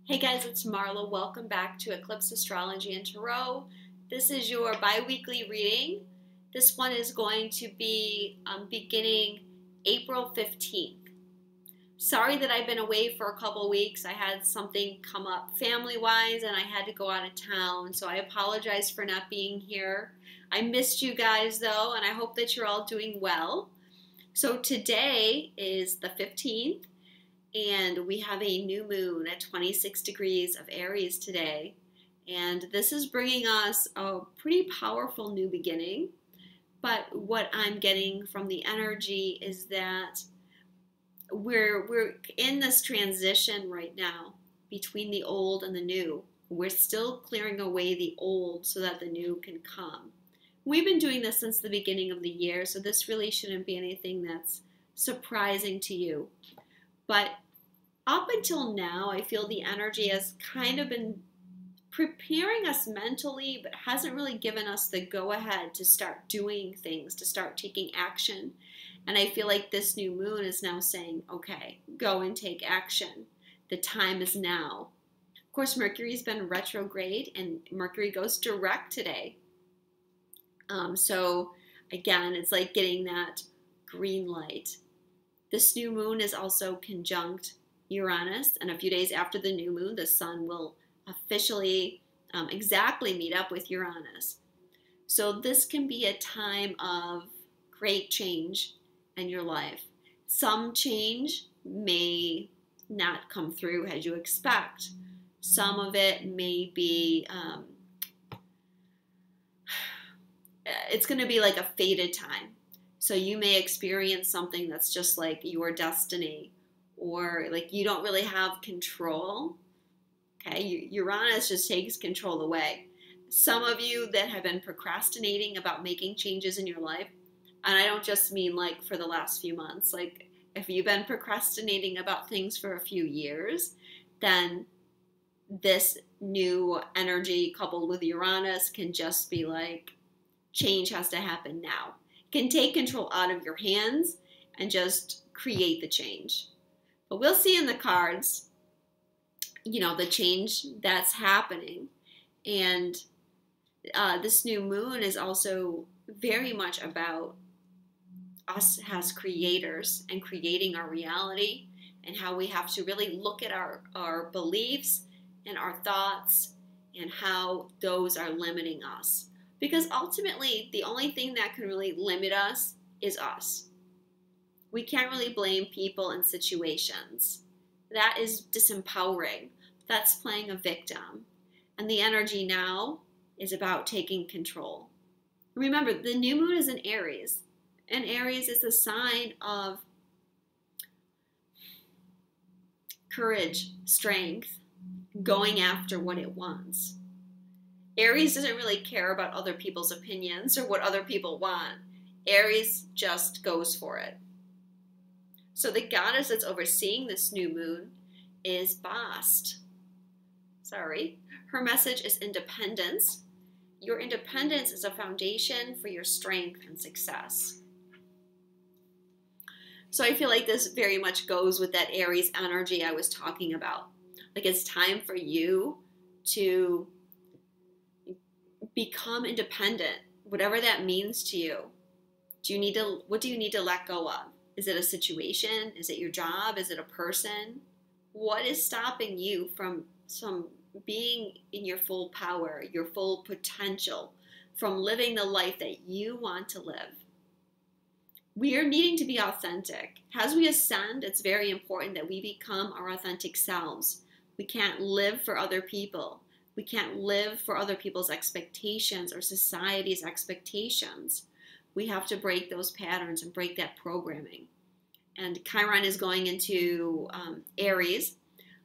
Hey guys, it's Marla. Welcome back to Eclipse Astrology and Tarot. This is your bi-weekly reading. This one is going to be beginning April 15th. Sorry that I've been away for a couple weeks. I had something come up family-wise and I had to go out of town, so I apologize for not being here. I missed you guys though, and I hope that you're all doing well. So today is the 15th. And we have a new moon at 26 degrees of Aries today. And this is bringing us a pretty powerful new beginning. But what I'm getting from the energy is that we're in this transition right now between the old and the new. We're still clearing away the old so that the new can come. We've been doing this since the beginning of the year, so this really shouldn't be anything that's surprising to you. But up until now, I feel the energy has kind of been preparing us mentally, but hasn't really given us the go-ahead to start doing things, to start taking action. And I feel like this new moon is now saying, okay, go and take action. The time is now. Of course, Mercury's been retrograde, and Mercury goes direct today. So again, it's like getting that green light. This new moon is also conjunct Uranus, and a few days after the new moon, the sun will officially exactly meet up with Uranus. So this can be a time of great change in your life. Some change may not come through as you expect. Some of it may be, it's going to be like a fated time. So you may experience something that's just like your destiny, or like you don't really have control. Okay, Uranus just takes control away. Some of you that have been procrastinating about making changes in your life, and I don't just mean like for the last few months, like if you've been procrastinating about things for a few years, then this new energy coupled with Uranus can just be like, change has to happen now. It can take control out of your hands and just create the change. But we'll see in the cards, you know, the change that's happening. And this new moon is also very much about us as creators and creating our reality, and how we have to really look at our beliefs and our thoughts and how those are limiting us. Because ultimately, the only thing that can really limit us is us. We can't really blame people and situations. That is disempowering. That's playing a victim. And the energy now is about taking control. Remember, the new moon is in Aries. And Aries is a sign of courage, strength, going after what it wants. Aries doesn't really care about other people's opinions or what other people want. Aries just goes for it. So the goddess that's overseeing this new moon is Bast. Sorry. Her message is independence. Your independence is a foundation for your strength and success. So I feel like this very much goes with that Aries energy I was talking about. Like, it's time for you to become independent, whatever that means to you. What do you need to let go of? Is it a situation? Is it your job? Is it a person? What is stopping you from being in your full power, your full potential, from living the life that you want to live? We are needing to be authentic. As we ascend, it's very important that we become our authentic selves. We can't live for other people. We can't live for other people's expectations or society's expectations. We have to break those patterns and break that programming. And Chiron is going into Aries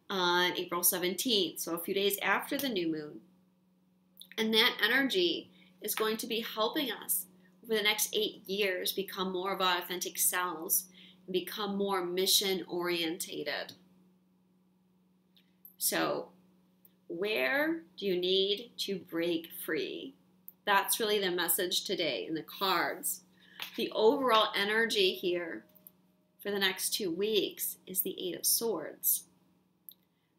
on April 17th, so a few days after the new moon. And that energy is going to be helping us over the next 8 years become more of our authentic selves and become more mission-orientated. So, where do you need to break free? That's really the message today in the cards. The overall energy here for the next 2 weeks is the Eight of Swords.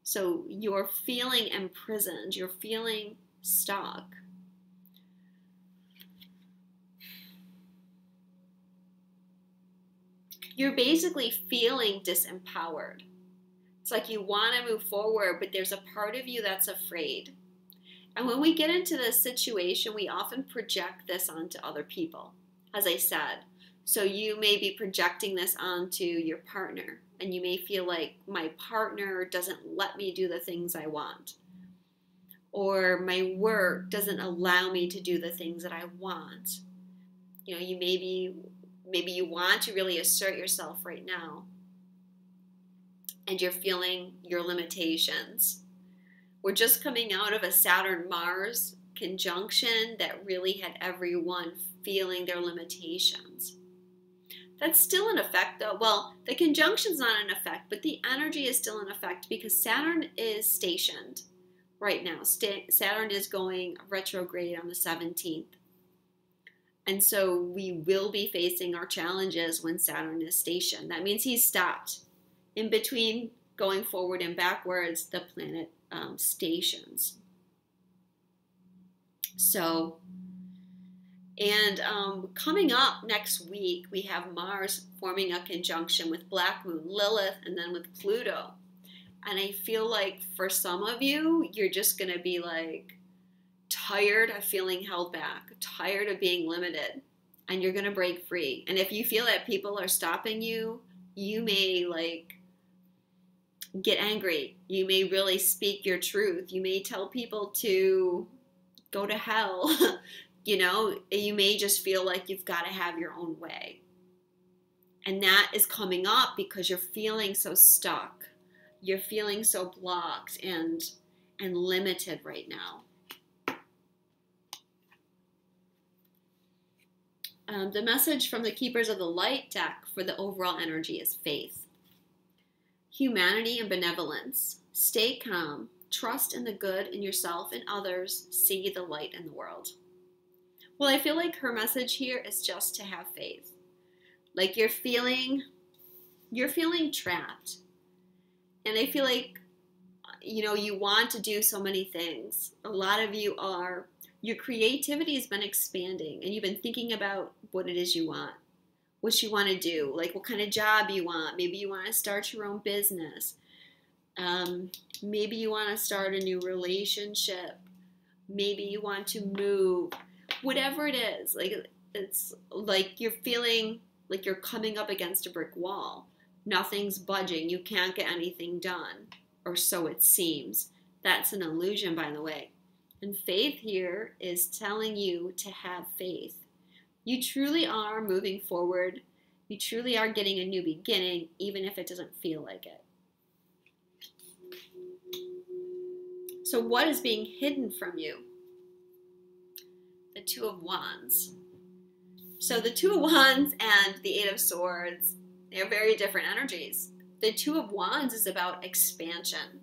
So you're feeling imprisoned, you're feeling stuck. You're basically feeling disempowered. It's like you want to move forward, but there's a part of you that's afraid. And when we get into this situation, we often project this onto other people, as I said. So you may be projecting this onto your partner, and you may feel like my partner doesn't let me do the things I want, or my work doesn't allow me to do the things that I want. You know, you maybe you want to really assert yourself right now, and you're feeling your limitations. We're just coming out of a Saturn-Mars conjunction that really had everyone feeling their limitations. That's still in effect, though. Well, the conjunction's not in effect, but the energy is still in effect because Saturn is stationed right now. Saturn is going retrograde on the 17th. And so we will be facing our challenges when Saturn is stationed. That means he's stopped. In between going forward and backwards, the planet stations. So, and coming up next week, we have Mars forming a conjunction with Black Moon, Lilith, and then with Pluto. And I feel like for some of you, you're just going to be like tired of feeling held back, tired of being limited, and you're going to break free. And if you feel that people are stopping you, you may like get angry. You may really speak your truth. You may tell people to go to hell. You know, you may just feel like you've got to have your own way. And that is coming up because you're feeling so stuck. You're feeling so blocked and limited right now. The message from the Keepers of the Light deck for the overall energy is faith, humanity, and benevolence. Stay calm. Trust in the good in yourself and others. See the light in the world. Well, I feel like her message here is just to have faith. Like you're feeling trapped. And I feel like, you know, you want to do so many things. A lot of you are. Your creativity has been expanding and you've been thinking about what it is you want, what you want to do, like what kind of job you want. Maybe you want to start your own business. Maybe you want to start a new relationship. Maybe you want to move. Whatever it is, like it's like you're feeling like you're coming up against a brick wall. Nothing's budging. You can't get anything done, or so it seems. That's an illusion, by the way. And faith here is telling you to have faith. You truly are moving forward. You truly are getting a new beginning, even if it doesn't feel like it. So what is being hidden from you? The Two of Wands. So the Two of Wands and the Eight of Swords, they're very different energies. The Two of Wands is about expansion.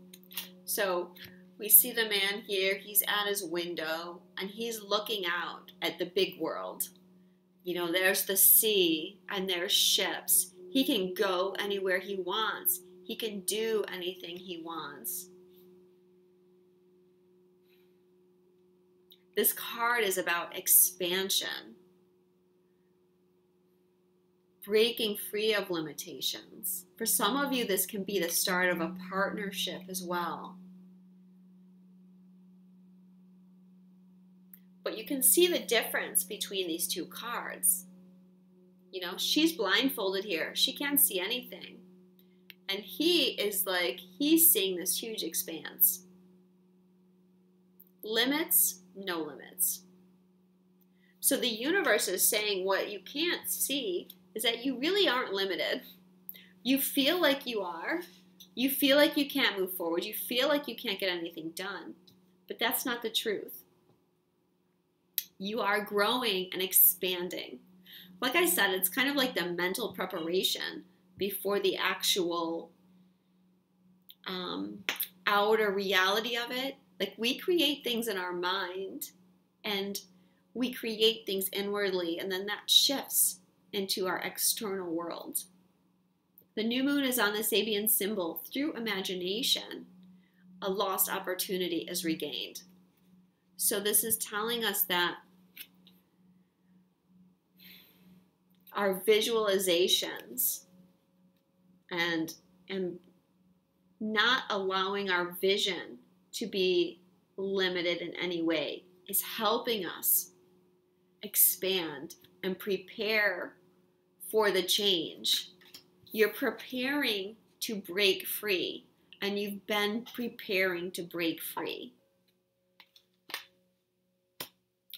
So we see the man here, he's at his window, and he's looking out at the big world. You know, there's the sea, and there's ships. He can go anywhere he wants. He can do anything he wants. This card is about expansion. Breaking free of limitations. For some of you, this can be the start of a partnership as well. But you can see the difference between these two cards. You know, she's blindfolded here. She can't see anything. And he is like, he's seeing this huge expanse. Limits, no limits. So the universe is saying what you can't see is that you really aren't limited. You feel like you are. You feel like you can't move forward. You feel like you can't get anything done. But that's not the truth. You are growing and expanding. Like I said, it's kind of like the mental preparation before the actual outer reality of it. Like we create things in our mind and we create things inwardly, and then that shifts into our external world. The new moon is on the Sabian symbol through imagination. a lost opportunity is regained. So this is telling us that our visualizations and not allowing our vision to be limited in any way is helping us expand and prepare for the change. You're preparing to break free, and you've been preparing to break free.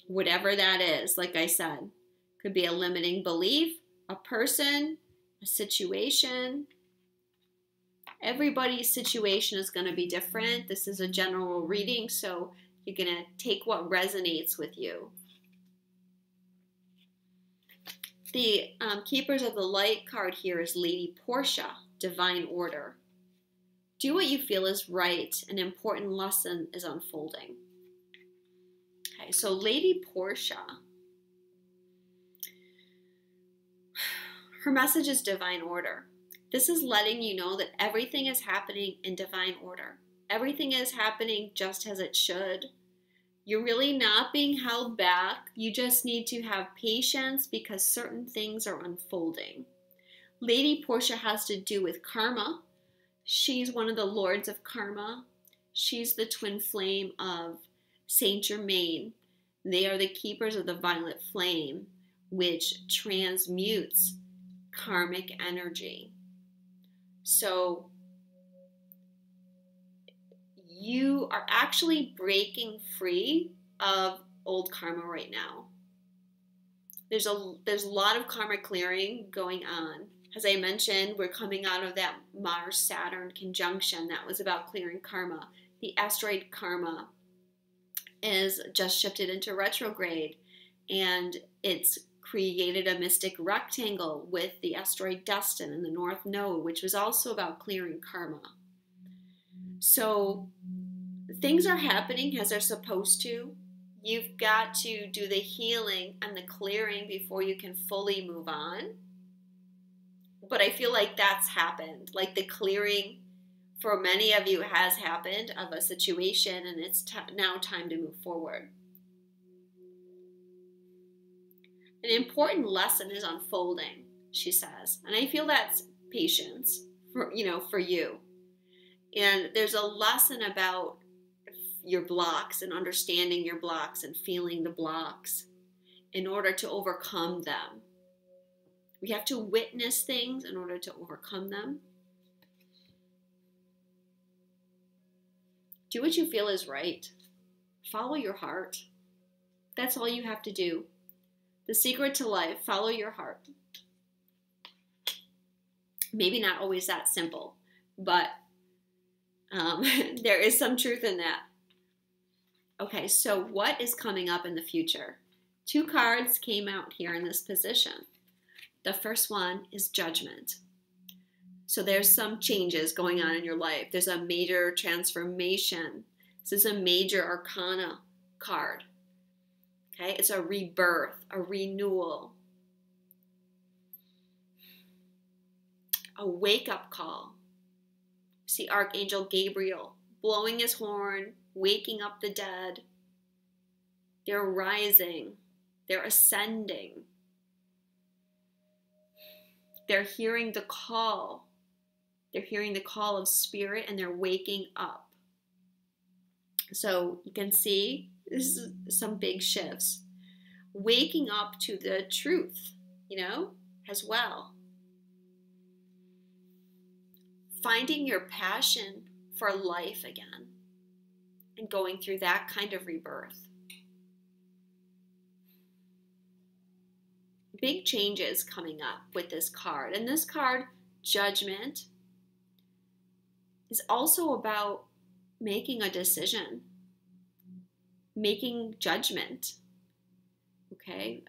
Whatever that is, like I said, could be a limiting belief, a person, a situation. Everybody's situation is going to be different. This is a general reading, so you're going to take what resonates with you. The Keepers of the Light card here is Lady Portia, Divine Order. Do what you feel is right. An important lesson is unfolding. Okay, so Lady Portia, her message is divine order. This is letting you know that everything is happening in divine order. Everything is happening just as it should. You're really not being held back. You just need to have patience because certain things are unfolding. Lady Portia has to do with karma. She's one of the lords of karma. She's the twin flame of Saint Germain. They are the keepers of the violet flame, which transmutes karmic energy. So you are actually breaking free of old karma right now. There's a lot of karma clearing going on. As I mentioned, we're coming out of that Mars-Saturn conjunction that was about clearing karma. The asteroid karma is just shifted into retrograde, and it's created a mystic rectangle with the asteroid Destin in the North Node, which was also about clearing karma. So things are happening as they're supposed to. You've got to do the healing and the clearing before you can fully move on. But I feel like that's happened. Like the clearing for many of you has happened of a situation, and it's now time to move forward. An important lesson is unfolding, she says. And I feel that's patience for you. And there's a lesson about your blocks and understanding your blocks and feeling the blocks in order to overcome them. We have to witness things in order to overcome them. Do what you feel is right. Follow your heart. That's all you have to do. The secret to life, follow your heart. Maybe not always that simple, but there is some truth in that. Okay, so what is coming up in the future? 2 cards came out here in this position. The first one is Judgment. So there's some changes going on in your life. There's a major transformation. This is a major arcana card. Okay, it's a rebirth, a renewal, a wake-up call. See Archangel Gabriel blowing his horn, waking up the dead. They're rising. They're ascending. They're hearing the call. They're hearing the call of spirit, and they're waking up. So you can see this is some big shifts. Waking up to the truth, as well. Finding your passion for life again and going through that kind of rebirth. Big changes coming up with this card. And this card, Judgment, is also about making a decision, making judgment. Okay?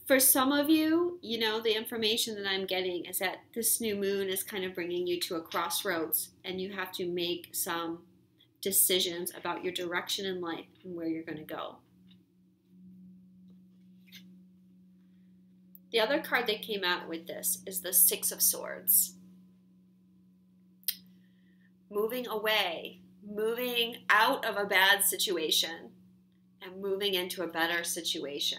For some of you, the information that I'm getting is that this new moon is kind of bringing you to a crossroads, and you have to make some decisions about your direction in life and where you're going to go. The other card that came out with this is the Six of Swords. Moving away, moving out of a bad situation and moving into a better situation.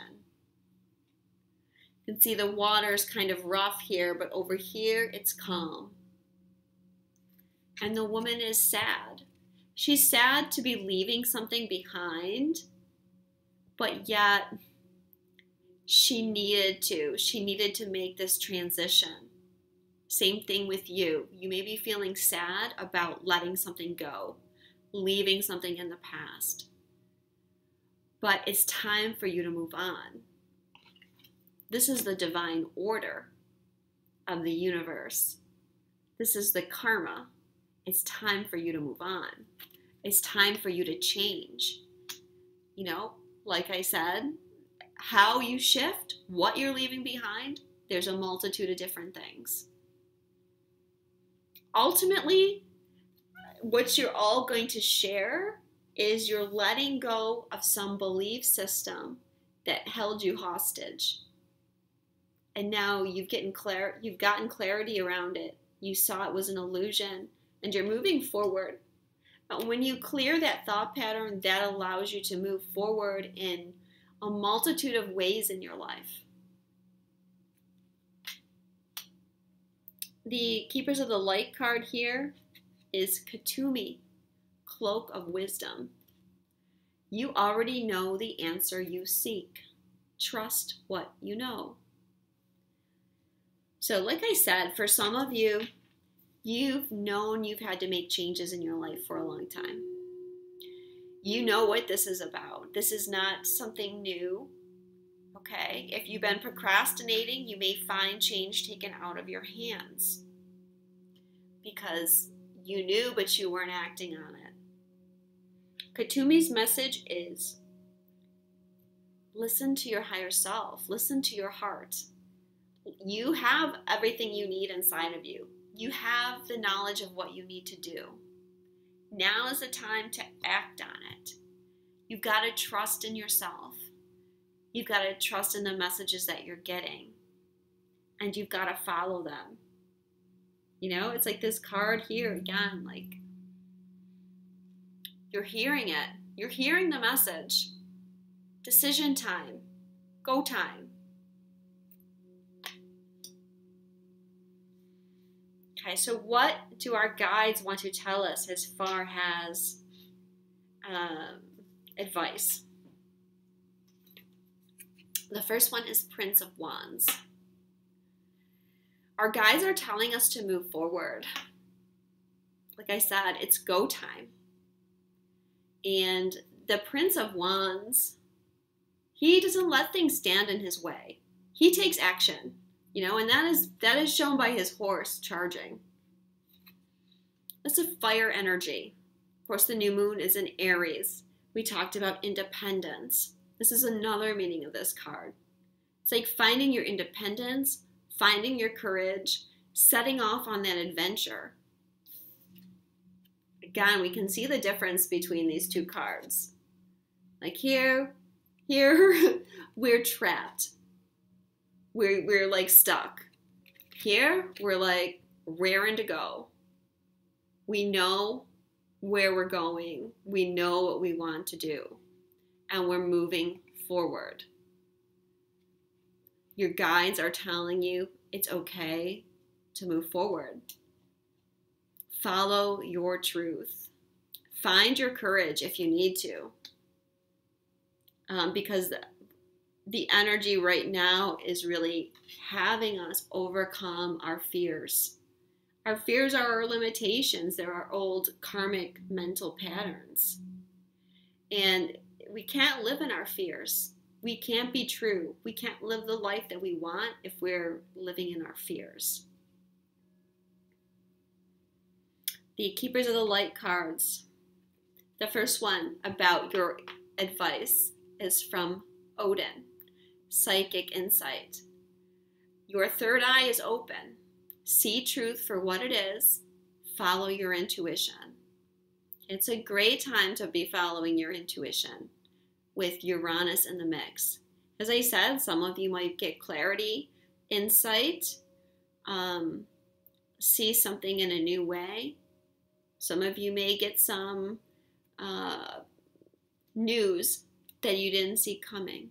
You can see the water's kind of rough here, but over here it's calm. And the woman is sad. She's sad to be leaving something behind, but yet she needed to make this transition. Same thing with you. You may be feeling sad about letting something go, leaving something in the past. But it's time for you to move on. This is the divine order of the universe. This is the karma. It's time for you to move on. It's time for you to change. You know, like I said, how you shift, what you're leaving behind, there's a multitude of different things. Ultimately, what you're all going to share is you're letting go of some belief system that held you hostage. And now you've gotten clarity around it. You saw it was an illusion, and you're moving forward. And when you clear that thought pattern, that allows you to move forward in a multitude of ways in your life. The Keepers of the Light card here is Katumi, Cloak of Wisdom. You already know the answer you seek. Trust what you know. So like I said, for some of you, you've known you've had to make changes in your life for a long time. You know what this is about. This is not something new, okay? If you've been procrastinating, you may find change taken out of your hands because you knew but you weren't acting on it. Katumi's message is listen to your higher self. Listen to your heart. You have everything you need inside of you. You have the knowledge of what you need to do. Now is the time to act on it. You've got to trust in yourself. You've got to trust in the messages that you're getting. And you've got to follow them. You know, it's like this card here again, like you're hearing it. You're hearing the message. Decision time. Go time. Okay, so what do our guides want to tell us as far as advice? The first one is Prince of Wands. Our guides are telling us to move forward. Like I said, it's go time. And the Prince of Wands, he doesn't let things stand in his way. He takes action. You know, and that is shown by his horse charging. That's a fire energy. Of course, the new moon is in Aries. We talked about independence. This is another meaning of this card. It's like finding your independence, finding your courage, setting off on that adventure. Again, we can see the difference between these two cards. Like here we're trapped. We're like stuck. Here, we're like raring to go. We know where we're going. We know what we want to do. And we're moving forward. Your guides are telling you it's okay to move forward. Follow your truth. Find your courage if you need to. Because the energy right now is really having us overcome our fears. Our fears are our limitations. They're our old karmic mental patterns. And we can't live in our fears. We can't be true. We can't live the life that we want if we're living in our fears. The Keepers of the Light cards. The first one about your advice is from Odin. Psychic insight. Your third eye is open. See truth for what it is. Follow your intuition. It's a great time to be following your intuition with Uranus in the mix. As I said, some of you might get clarity. insight, see something in a new way. Some of you may get some news that you didn't see coming.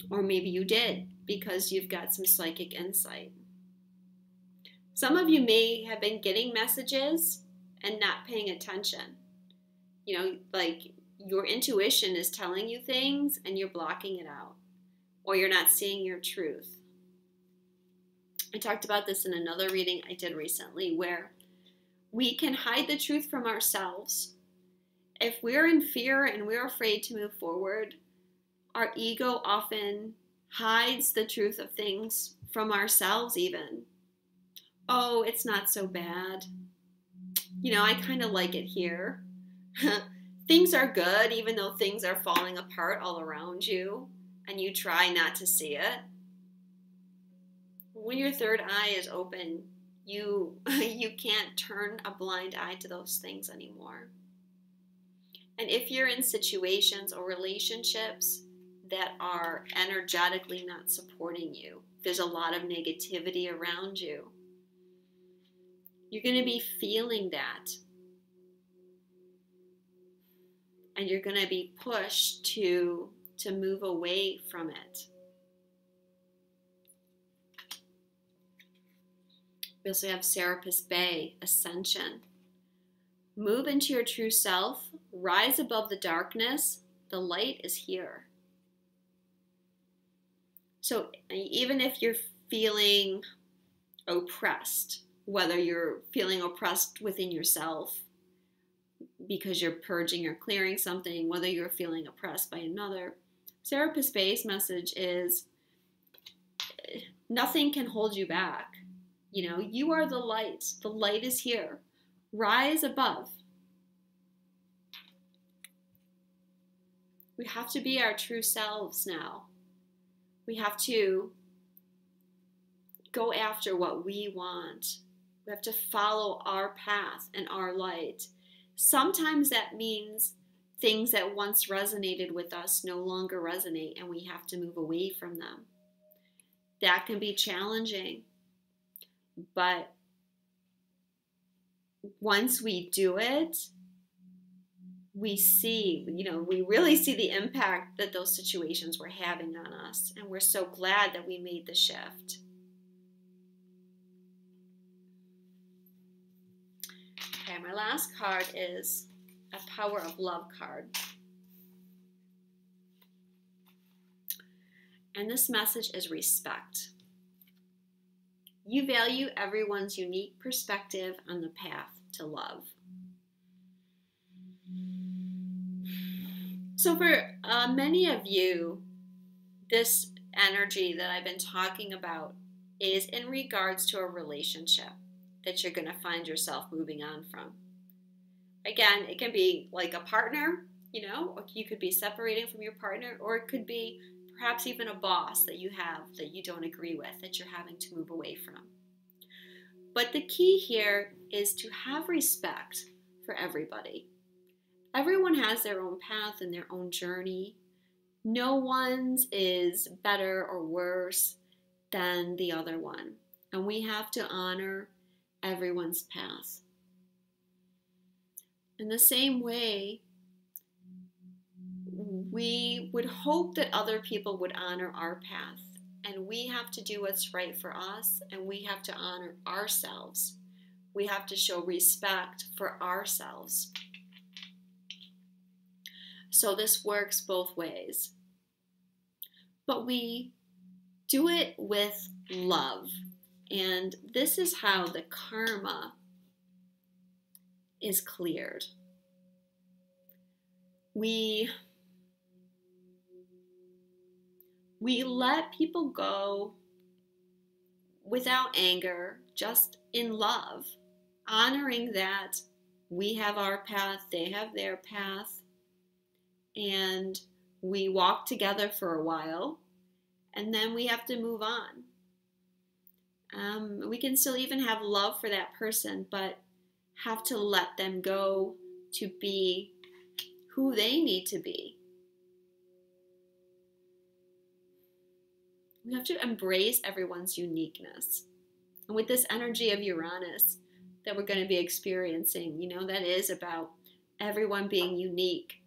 Or maybe you did because you've got some psychic insight. Some of you may have been getting messages and not paying attention. You know, like your intuition is telling you things and you're blocking it out, or you're not seeing your truth. I talked about this in another reading I did recently, where we can hide the truth from ourselves. If we're in fear and we're afraid to move forward, our ego often hides the truth of things from ourselves even. Oh, it's not so bad. You know, I kind of like it here. Things are good even though things are falling apart all around you and you try not to see it. When your third eye is open, you can't turn a blind eye to those things anymore. And if you're in situations or relationships that are energetically not supporting you, there's a lot of negativity around you, you're going to be feeling that. And you're going to be pushed to move away from it. We also have Serapis Bay, Ascension. Move into your true self. Rise above the darkness. The light is here. So even if you're feeling oppressed, whether you're feeling oppressed within yourself because you're purging or clearing something, whether you're feeling oppressed by another, Serapis Bay's message is nothing can hold you back. You know, you are the light. The light is here. Rise above. We have to be our true selves now. We have to go after what we want. We have to follow our path and our light. Sometimes that means things that once resonated with us no longer resonate and we have to move away from them. That can be challenging. But once we do it, we see, we really see the impact that those situations were having on us. And we're so glad that we made the shift. Okay, my last card is a Power of Love card. And this message is respect. You value everyone's unique perspective on the path to love. So for many of you, this energy that I've been talking about is in regards to a relationship that you're going to find yourself moving on from. Again, it can be like a partner, or you could be separating from your partner, or it could be perhaps even a boss that you have that you don't agree with, that you're having to move away from. But the key here is to have respect for everybody. Everyone has their own path and their own journey. No one's is better or worse than the other one. And we have to honor everyone's path. In the same way, we would hope that other people would honor our path. And we have to do what's right for us, and we have to honor ourselves. We have to show respect for ourselves. So this works both ways. But we do it with love. And this is how the karma is cleared. We let people go without anger, just in love, honoring that we have our path, they have their path, and we walk together for a while, and then we have to move on. We can still even have love for that person, but have to let them go to be who they need to be. We have to embrace everyone's uniqueness. And with this energy of Uranus that we're going to be experiencing, that is about everyone being unique.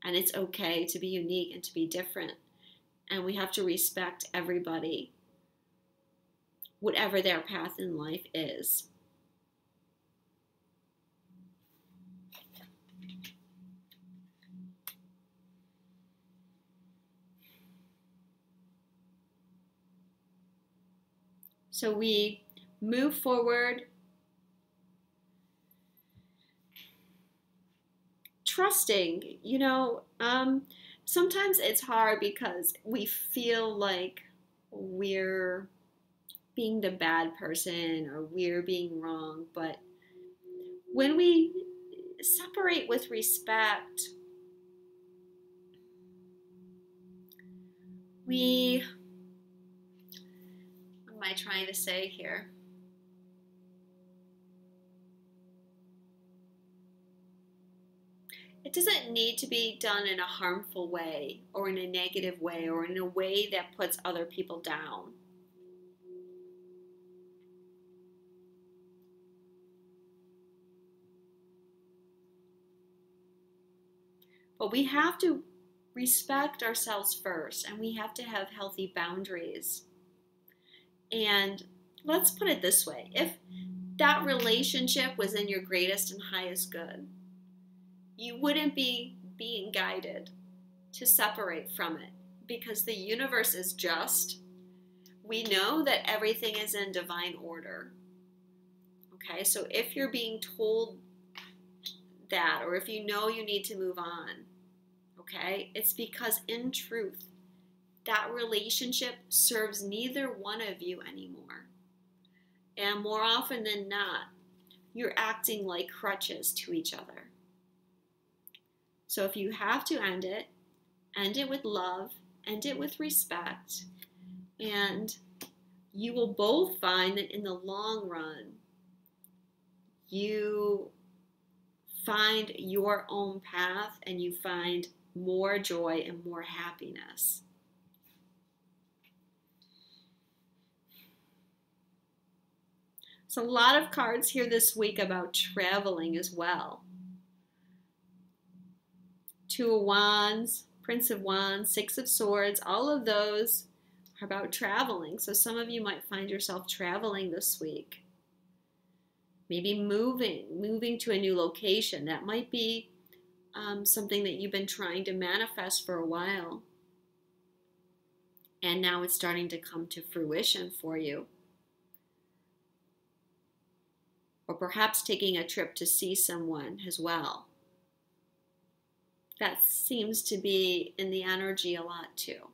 And it's okay to be unique and to be different. And we have to respect everybody, whatever their path in life is. So we move forward, trusting. Sometimes it's hard because we feel like we're being the bad person or we're being wrong. But when we separate with respect, what am I trying to say here? It doesn't need to be done in a harmful way or in a negative way or in a way that puts other people down. But we have to respect ourselves first, and we have to have healthy boundaries. And let's put it this way. If that relationship was in your greatest and highest good, you wouldn't be being guided to separate from it, because the universe is just. We know that everything is in divine order. Okay, so if you're being told that, or if you know you need to move on, okay, it's because in truth, that relationship serves neither one of you anymore. And more often than not, you're acting like crutches to each other. So if you have to end it with love, end it with respect, and you will both find that in the long run, you find your own path and you find more joy and more happiness. So a lot of cards here this week about traveling as well. Two of Wands, Prince of Wands, Six of Swords, all of those are about traveling. So some of you might find yourself traveling this week. Maybe moving to a new location. That might be something that you've been trying to manifest for a while. And now it's starting to come to fruition for you. Or perhaps taking a trip to see someone as well. That seems to be in the energy a lot too.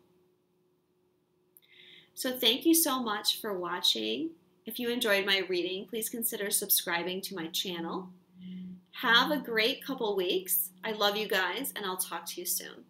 So thank you so much for watching. If you enjoyed my reading, please consider subscribing to my channel. Have a great couple weeks. I love you guys, and I'll talk to you soon.